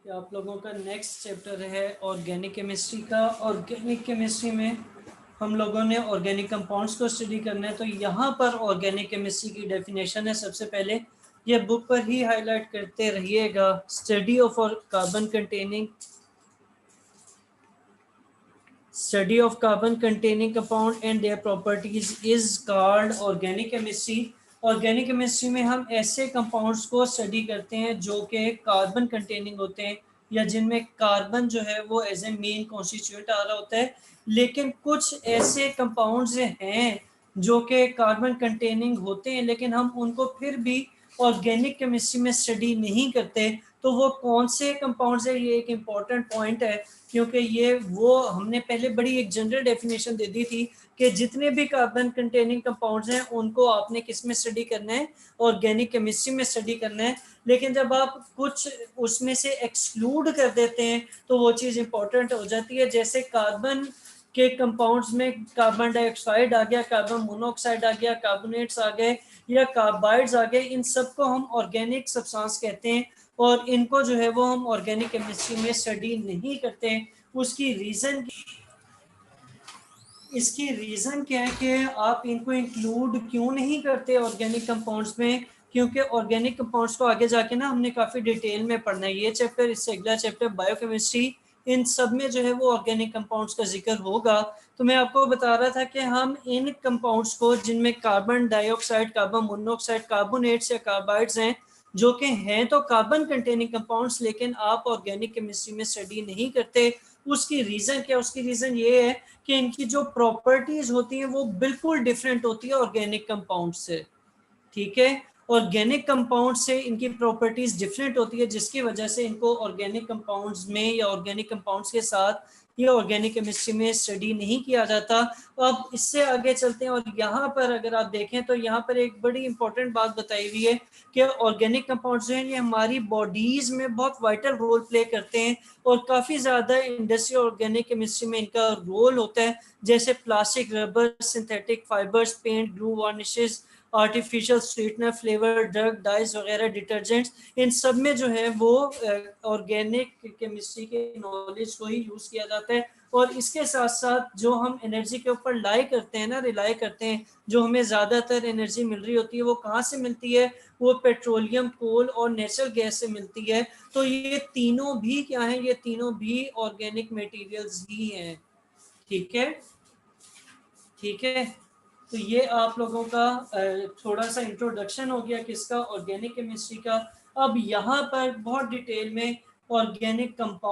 कि आप लोगों का नेक्स्ट चैप्टर है ऑर्गेनिक केमिस्ट्री का। ऑर्गेनिक केमिस्ट्री में हम लोगों ने ऑर्गेनिक कंपाउंड्स को स्टडी करना है। तो यहाँ पर ऑर्गेनिक केमिस्ट्री की डेफिनेशन है। सबसे पहले ये बुक पर ही हाईलाइट करते रहिएगा। Study of carbon containing compound and their properties is called organic chemistry. Organic chemistry में हम ऐसे कंपाउंड्स को स्टडी करते हैं जो कि कार्बन कंटेनिंग होते हैं या जिनमें कार्बन जो है वो एज ए मेन कॉन्स्टिट्यूएंट आ रहा होता है। लेकिन कुछ ऐसे कंपाउंड्स हैं जो कि कार्बन कंटेनिंग होते हैं लेकिन हम उनको फिर भी ऑर्गेनिक केमिस्ट्री में स्टडी नहीं करते। तो वो कौन से कंपाउंड्स है, ये एक इम्पॉर्टेंट पॉइंट है क्योंकि ये वो हमने पहले बड़ी एक जनरल डेफिनेशन दे दी थी कि जितने भी कार्बन कंटेनिंग कंपाउंड्स हैं उनको आपने किस में स्टडी करना है, ऑर्गेनिक केमिस्ट्री में स्टडी करना है। लेकिन जब आप कुछ उसमें से एक्सक्लूड कर देते हैं तो वो चीज़ इंपॉर्टेंट हो जाती है। जैसे कार्बन के कंपाउंड्स में कार्बन डाइऑक्साइड आ गया, कार्बन मोनोऑक्साइड आ गया, कार्बोनेट्स आ गए या कार्बाइड्स आ गए, इन सबको हम ऑर्गेनिक सब्सटेंस कहते हैं और इनको जो है वो हम ऑर्गेनिक केमिस्ट्री में स्टडी नहीं करते। उसकी इसकी रीज़न क्या है कि आप इनको इंक्लूड क्यों नहीं करते ऑर्गेनिक कंपाउंड्स में? क्योंकि ऑर्गेनिक कंपाउंड्स को आगे जाके ना हमने काफ़ी डिटेल में पढ़ना है। ये चैप्टर, इससे अगला चैप्टर बायोकेमिस्ट्री, इन सब में जो है वो ऑर्गेनिक कंपाउंड्स का जिक्र होगा। तो मैं आपको बता रहा था कि हम इन कंपाउंड्स को जिनमें carbon dioxide, carbon monoxide, carbonates या कार्बाइड्स हैं जो कि हैं तो कार्बन कंटेनिंग कंपाउंड्स, लेकिन आप ऑर्गेनिक केमिस्ट्री में स्टडी नहीं करते। उसकी रीज़न क्या? उसकी रीज़न ये है कि इनकी जो प्रॉपर्टीज होती हैं वो बिल्कुल डिफरेंट होती है ऑर्गेनिक कंपाउंड से। ठीक है, ऑर्गेनिक कंपाउंड से इनकी प्रॉपर्टीज डिफरेंट होती है जिसकी वजह से इनको ऑर्गेनिक कंपाउंड्स में या ऑर्गेनिक कंपाउंड्स के साथ या ऑर्गेनिक केमिस्ट्री में स्टडी नहीं किया जाता। अब इससे आगे चलते हैं और यहाँ पर अगर आप देखें तो यहाँ पर एक बड़ी इंपॉर्टेंट बात बताई हुई है कि ऑर्गेनिक कंपाउंड्स जो हैं ये हमारी बॉडीज में बहुत वाइटल रोल प्ले करते हैं और काफ़ी ज़्यादा इंडस्ट्रियल ऑर्गेनिक केमिस्ट्री में इनका रोल होता है। जैसे plastic, rubber, synthetic fibres, paint, glue, varnishes, artificial sweetener, flavour, drug, dyes वगैरह, डिटर्जेंट्स, इन सब में जो है वो ऑर्गेनिक केमिस्ट्री के नॉलेज को ही यूज़ किया जाता है। और इसके साथ साथ जो हम एनर्जी के ऊपर रिलाई करते हैं, जो हमें ज़्यादातर एनर्जी मिल रही होती है वो कहाँ से मिलती है? वो पेट्रोलियम, कोल और नेचुरल गैस से मिलती है। तो ये तीनों भी क्या हैं? ये तीनों भी ऑर्गेनिक मटेरियल्स ही हैं। ठीक है, ठीक है। तो ये आप लोगों का थोड़ा सा इंट्रोडक्शन हो गया किसका? ऑर्गेनिक केमिस्ट्री का। अब यहाँ पर बहुत डिटेल में ऑर्गेनिक कंपाउंड